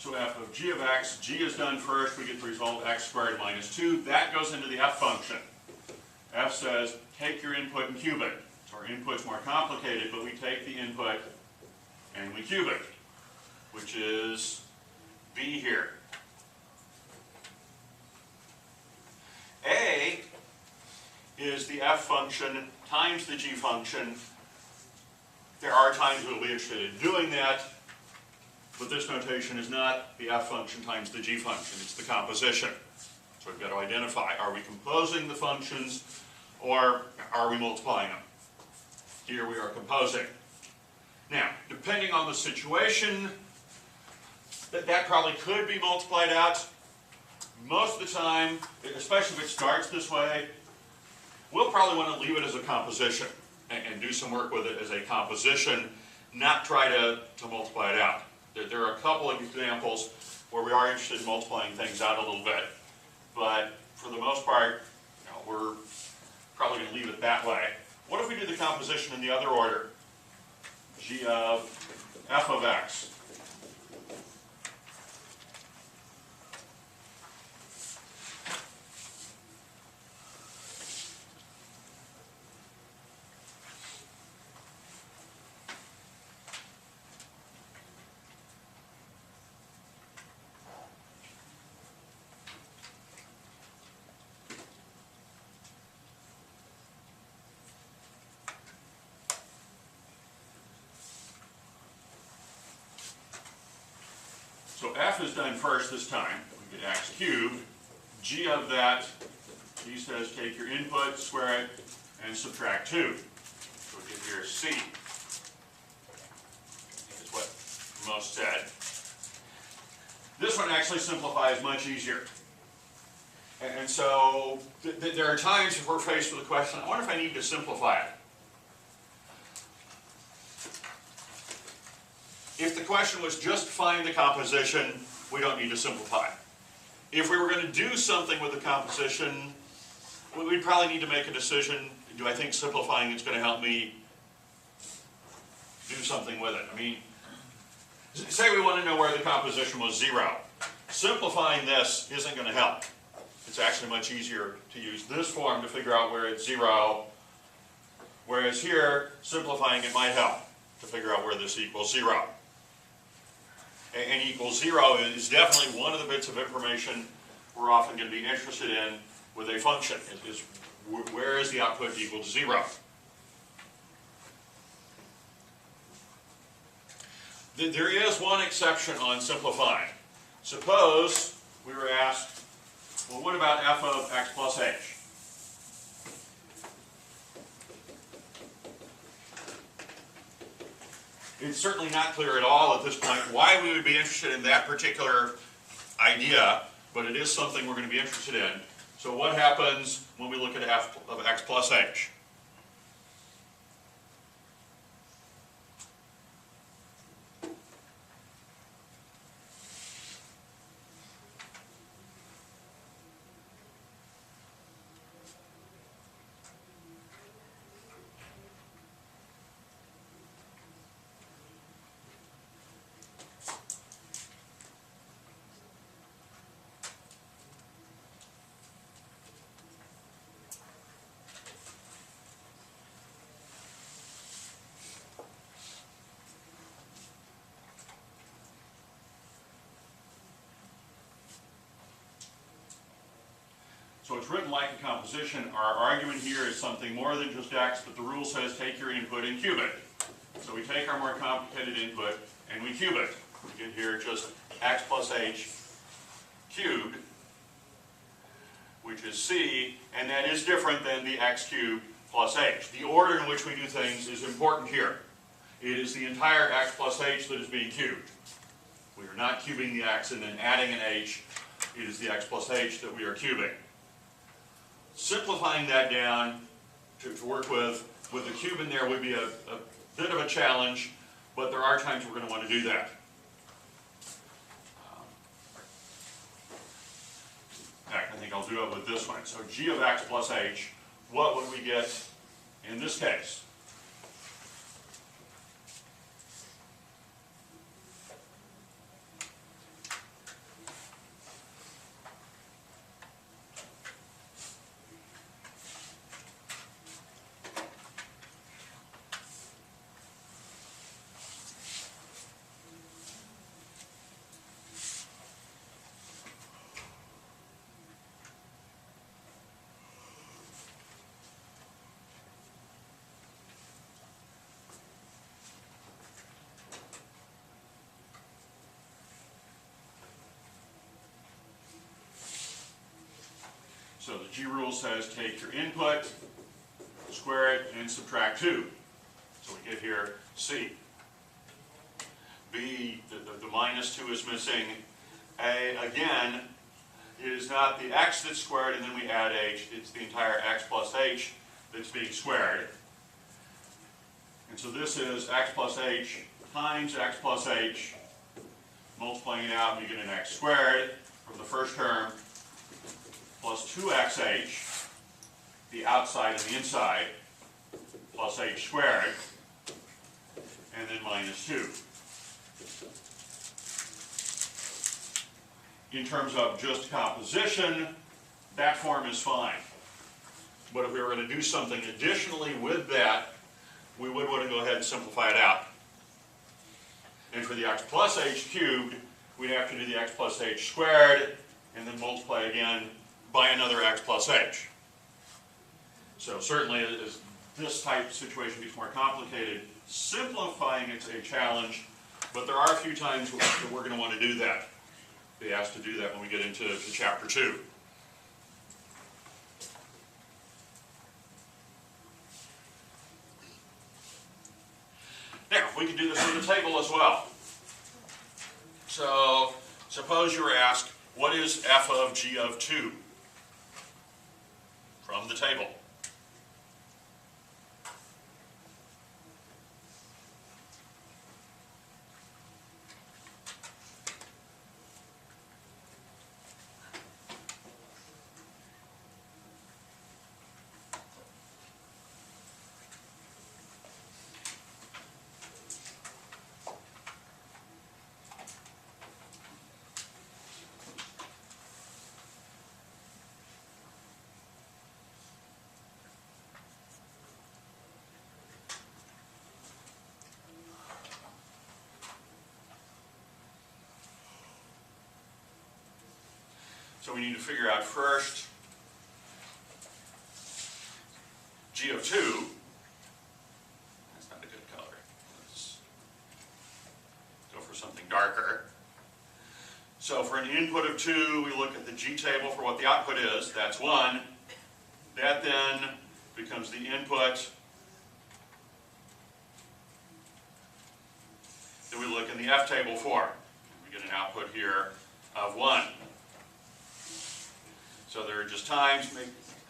So f of g of x, g is done first, we get the result x squared minus 2. That goes into the f function. F says, take your input and cube it. So our input's more complicated, but we take the input and we cube it, which is b here. A is the f function times the g function. There are times we'll be interested in doing that, but this notation is not the f function times the g function, it's the composition. So we've got to identify, are we composing the functions or are we multiplying them? Here we are composing. Now, depending on the situation, that probably could be multiplied out. Most of the time, especially if it starts this way, we'll probably want to leave it as a composition and do some work with it as a composition, not try to multiply it out. There are a couple of examples where we are interested in multiplying things out a little bit, but for the most part, we're probably going to leave it that way. What if we do the composition in the other order? G of f of x. So f is done first this time. We get x cubed. G of that, he says take your input, square it, and subtract 2. So we get here c. Is what most said. This one actually simplifies much easier. And so there are times if we're faced with a question, I wonder if I need to simplify it. If the question was just find the composition, we don't need to simplify. If we were going to do something with the composition, we'd probably need to make a decision. Do I think simplifying is going to help me do something with it? I mean, say we want to know where the composition was 0. Simplifying this isn't going to help. It's actually much easier to use this form to figure out where it's 0, whereas here, simplifying it might help to figure out where this equals 0. And equals 0 is definitely one of the bits of information we're often going to be interested in with a function, is where is the output equal to 0. There is one exception on simplifying. Suppose we were asked, Well, what about f of x plus h? It's certainly not clear at all at this point why we would be interested in that particular idea, but it is something we're going to be interested in. So what happens when we look at f of x plus h? So it's written like a composition. Our argument here is something more than just x, but the rule says take your input and cube it. So we take our more complicated input and we cube it. We get here just x plus h cubed, which is c, and that is different than the x cubed plus h. The order in which we do things is important here. It is the entire x plus h that is being cubed. We are not cubing the x and then adding an h. It is the x plus h that we are cubing. Simplifying that down to work with the cube in there would be a bit of a challenge, but there are times we're going to want to do that. In fact, I think I'll do it with this one. So g of x plus h, what would we get in this case? So the G rule says take your input, square it, and subtract 2. So we get here C. B, the minus 2 is missing. A, again, it is not the x that's squared and then we add h. It's the entire x plus h that's being squared. And so this is x plus h times x plus h. Multiplying it out, and you get an x squared from the first term, plus 2xh, the outside and the inside, plus h squared, and then minus 2. In terms of just composition, that form is fine. But if we were going to do something additionally with that, we would want to go ahead and simplify it out. And for the x plus h cubed, we'd have to do the x plus h squared, and then multiply again by another x plus h. So certainly as this type of situation gets more complicated, simplifying it's a challenge, but there are a few times that we're going to want to do that. Be asked to do that when we get into chapter 2. Now, we can do this with a table as well. So, suppose you were asked, what is f of g of 2 from the table? So we need to figure out first g of 2. That's not a good color. Let's go for something darker. So for an an input of 2, we look at the G table for what the output is. That's 1. That then becomes the input. Then we look in the F table for. We get an output here of 1. So there are just times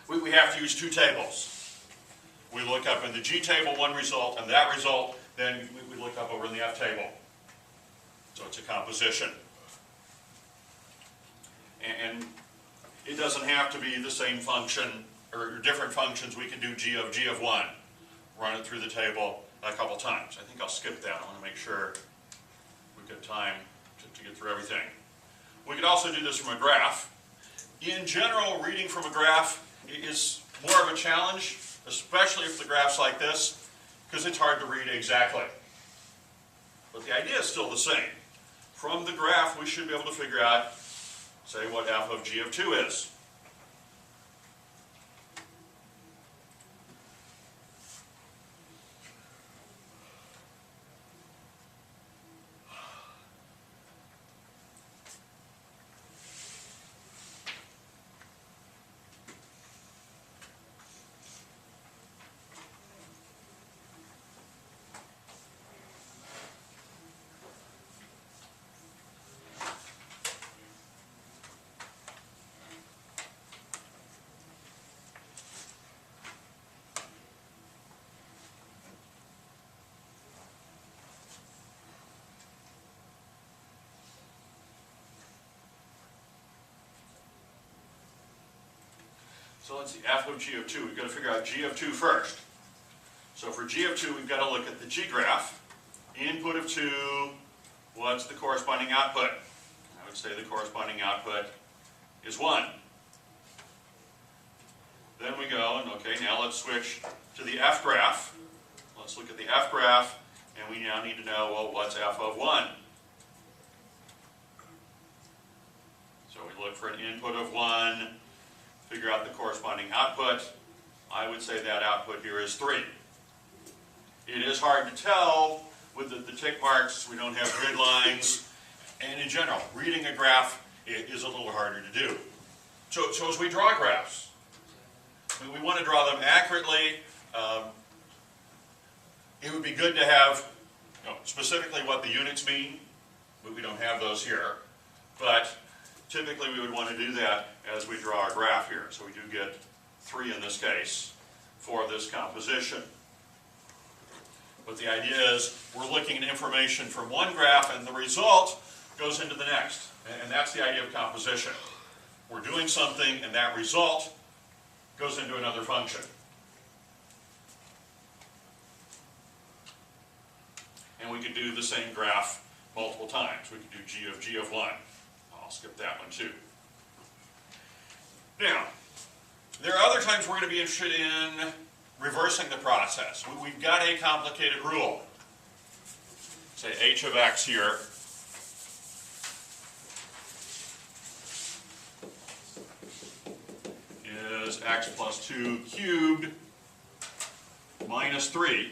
we have to use 2 tables. We look up in the G table one result and that result, then we look up over in the F table. So it's a composition. And it doesn't have to be the same function or different functions. We can do G of 1. Run it through the table a couple times. I think I'll skip that. I want to make sure we've got time to get through everything. We could also do this from a graph. In general, reading from a graph is more of a challenge, especially if the graph's like this, because it's hard to read exactly. But the idea is still the same. From the graph, we should be able to figure out, say, what f of g of 2 is. So let's see, f of g of 2. We've got to figure out g of 2 first. So for g of 2, we've got to look at the g graph. Input of 2, what's the corresponding output? I would say the corresponding output is 1. Then we go, and okay, now let's switch to the f graph. Let's look at the f graph, and we now need to know, well, what's f of 1? So we look for an input of 1, figure out the corresponding output. I would say that output here is 3. It is hard to tell with the tick marks. We don't have grid lines. And in general, reading a graph is a little harder to do. So as we draw graphs, we want to draw them accurately. It would be good to have specifically what the units mean, but we don't have those here. But typically we would want to do that as we draw our graph here. So we do get 3 in this case for this composition. But the idea is we're looking at information from one graph and the result goes into the next. And that's the idea of composition. We're doing something and that result goes into another function. And we could do the same graph multiple times. We could do g of 1. I'll skip that one too. Now, there are other times we're going to be interested in reversing the process. We've got a complicated rule. Say h of x here is x plus 2 cubed minus 3.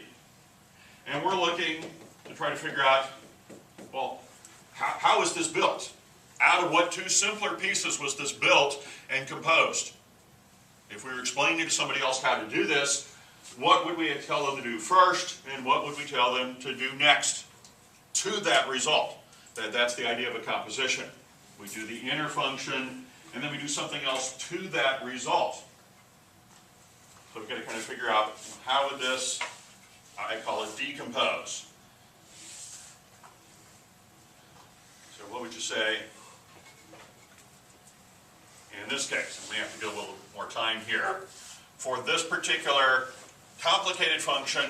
And we're looking to try to figure out, well, how is this built? Out of what 2 simpler pieces was this built and composed? If we were explaining to somebody else how to do this, what would we tell them to do first, and what would we tell them to do next to that result? That's the idea of a composition. We do the inner function, and then we do something else to that result. So we've got to kind of figure out how would this, I call it decompose. So what would you say in this case? And we have to go a little more time here. For this particular complicated function,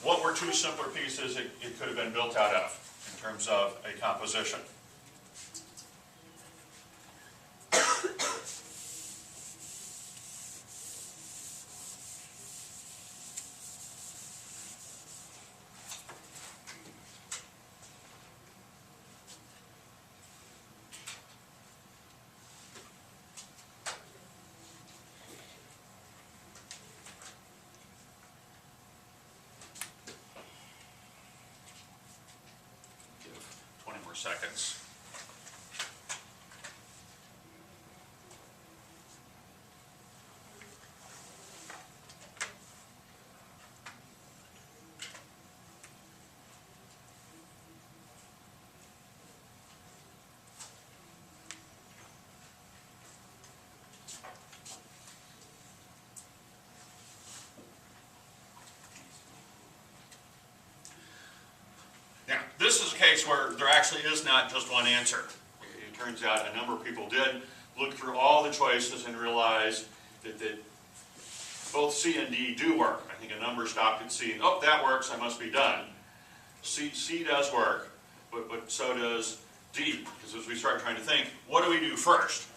what were 2 simpler pieces it could have been built out of in terms of a composition? Seconds. a case where there actually is not just one answer. It turns out a number of people did look through all the choices and realize that both C and D do work. I think a number stopped at C and, oh, that works, I must be done. C does work, but so does D, because as we start trying to think, what do we do first?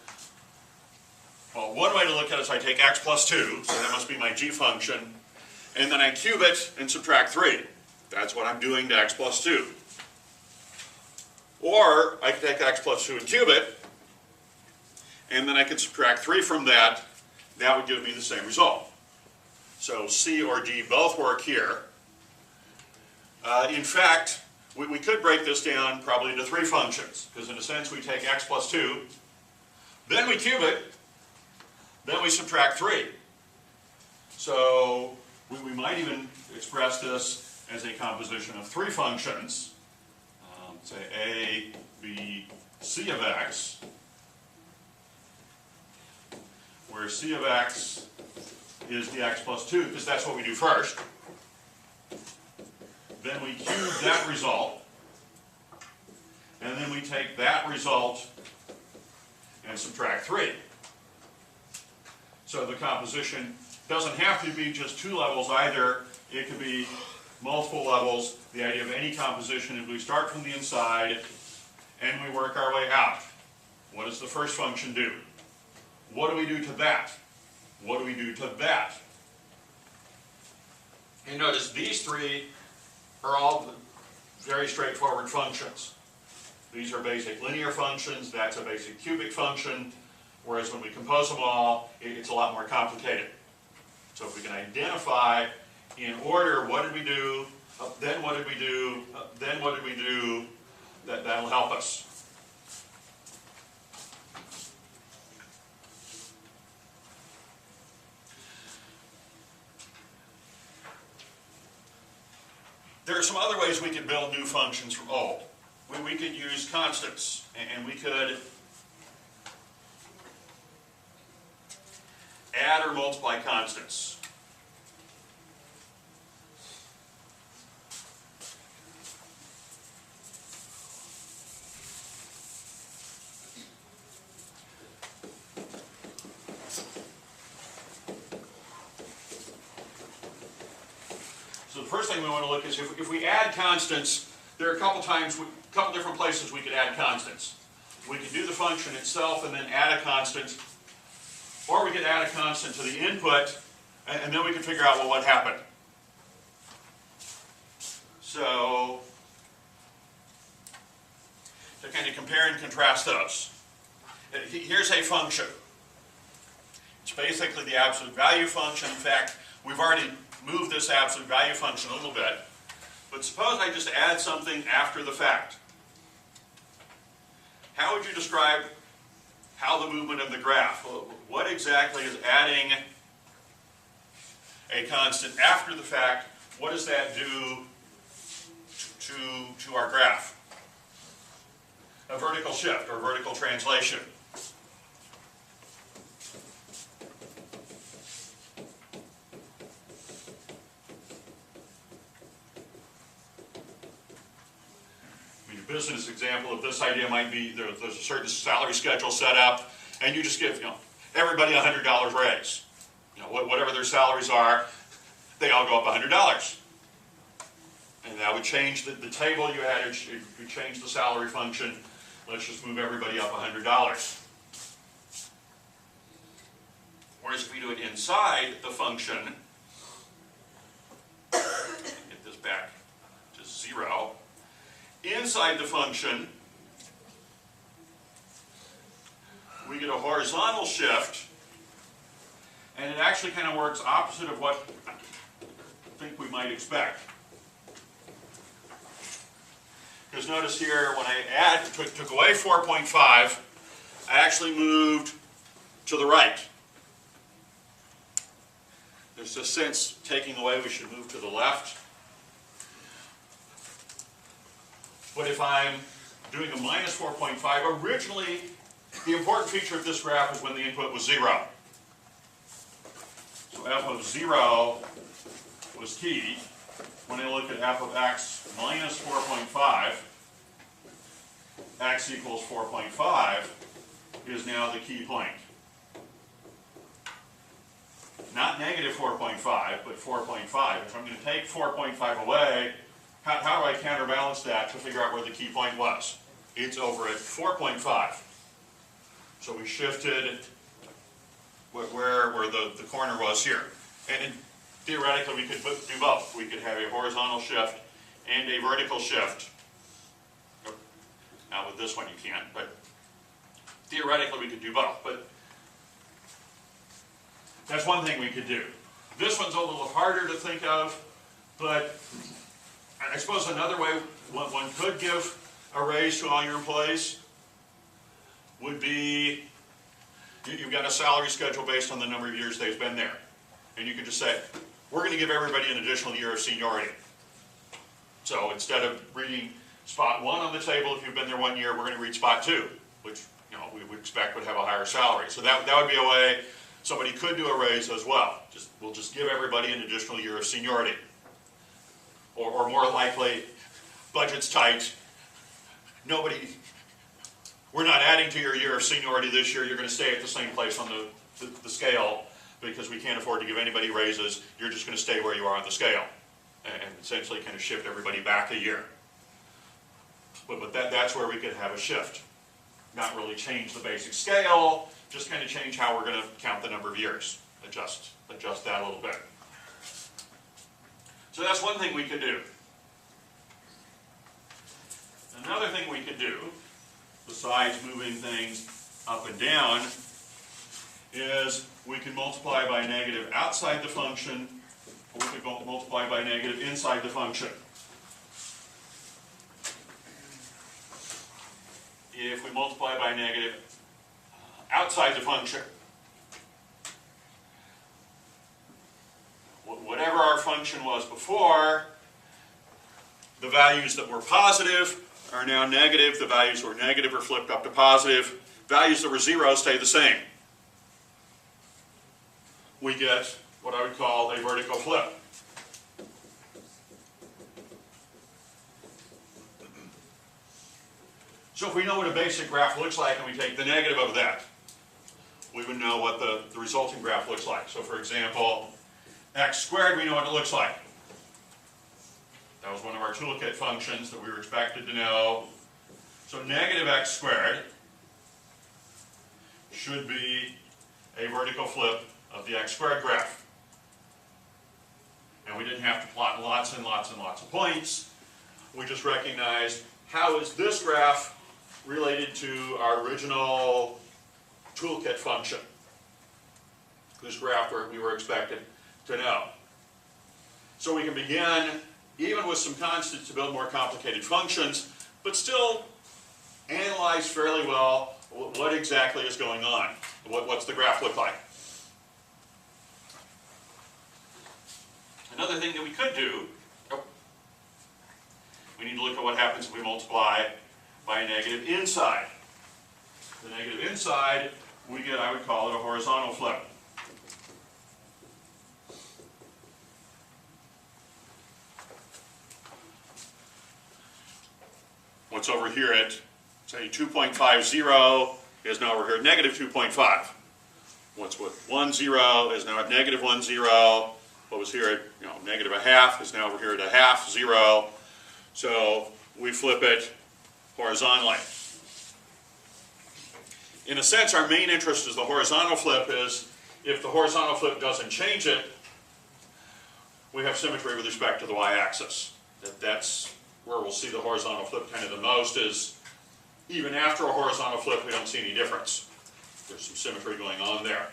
Well, one way to look at it is I take x plus 2, so that must be my g function, and then I cube it and subtract 3. That's what I'm doing to x plus 2. Or I could take x plus 2 and cube it, and then I could subtract 3 from that. That would give me the same result. So C or D both work here. In fact, we could break this down probably into 3 functions, because in a sense we take x plus 2, then we cube it, then we subtract 3. So we might even express this as a composition of 3 functions, say A, B, C of x, where C of x is the x plus 2, because that's what we do first. Then we cube that result, and then we take that result and subtract 3. So the composition doesn't have to be just 2 levels either. It could be multiple levels. The idea of any composition is we start from the inside and we work our way out. What does the first function do? What do we do to that? What do we do to that? And notice these 3 are all very straightforward functions. These are basic linear functions. That's a basic cubic function. Whereas when we compose them all, it's a lot more complicated. So if we can identify in order what did we do, then what did we do, then what did we do, that'll help us. There are some other ways we could build new functions from old. We could use constants, and we could add or multiply constants. So the first thing we want to look is if we add constants, there are a couple different places we could add constants. We could do the function itself and then add a constant, or we could add a constant to the input, and then we could figure out, well, what happened. So, to kind of compare and contrast those. Here's a function. It's basically the absolute value function. In fact, we've already moved this absolute value function a little bit. But suppose I just add something after the fact. How would you describe how the movement of the graph? What exactly is adding a constant after the fact? What does that do to our graph? A vertical shift or vertical translation. A business example of this idea might be there's a certain salary schedule set up, and you just give everybody a $100 raise. Whatever their salaries are, they all go up $100. And that would change the table you added. You change the salary function. Let's just move everybody up $100. Whereas if we do it inside the function, get this back to 0. Inside the function, we get a horizontal shift, and it actually kind of works opposite of what I think we might expect. Because notice here, when I took away 4.5, I actually moved to the right. There's a sense taking away we should move to the left. But if I'm doing a minus 4.5, originally the important feature of this graph is when the input was 0. So f of 0 was key. When I look at f of x minus 4.5, x equals 4.5 is now the key point. Not negative 4.5, but 4.5. If I'm going to take 4.5 away, how do I counterbalance that to figure out where the key point was? It's over at 4.5. So we shifted where the corner was here. And theoretically, we could do both. We could have a horizontal shift and a vertical shift. Now with this one you can't, but theoretically we could do both. But that's one thing we could do. This one's a little harder to think of, but I suppose another way one could give a raise to all your employees would be, you've got a salary schedule based on the number of years they've been there. And you could just say, we're going to give everybody an additional year of seniority. So instead of reading spot 1 on the table, if you've been there 1 year, we're going to read spot 2, which we would expect would have a higher salary. So that would be a way somebody could do a raise as well. We'll just give everybody an additional year of seniority. Or more likely, budget's tight. We're not adding to your year of seniority this year. You're going to stay at the same place on the scale because we can't afford to give anybody raises. You're just going to stay where you are on the scale and essentially kind of shift everybody back a year. But that's where we could have a shift. Not really change the basic scale, just kind of change how we're going to count the number of years. Adjust that a little bit. So that's one thing we could do. Another thing we could do, besides moving things up and down, is we can multiply by a negative outside the function, or we could multiply by a negative inside the function. If we multiply by a negative outside the function, whatever our function was before, the values that were positive are now negative. The values that were negative are flipped up to positive. Values that were 0 stay the same. We get what I would call a vertical flip. So if we know what a basic graph looks like and we take the negative of that, we would know what the resulting graph looks like. So for example, x squared, we know what it looks like. That was one of our toolkit functions that we were expected to know. So negative x squared should be a vertical flip of the x squared graph. And we didn't have to plot lots and lots and lots of points. We just recognized, how is this graph related to our original toolkit function? This graph where we were expected to know. So we can begin, even with some constants, to build more complicated functions, but still analyze fairly well what exactly is going on. What's the graph look like? Another thing that we could do, we need to look at what happens if we multiply by a negative inside. The negative inside, we get, I would call it a horizontal flip. What's over here at, say, 2.50 is now over here at negative 2.5. What's with 10 is now at negative 10. What was here at negative a half is now over here at a half, 0. So we flip it horizontally. In a sense, our main interest is the horizontal flip. Is if the horizontal flip doesn't change it, we have symmetry with respect to the y-axis. That's where we'll see the horizontal flip kind of the most, is even after a horizontal flip we don't see any difference. There's some symmetry going on there.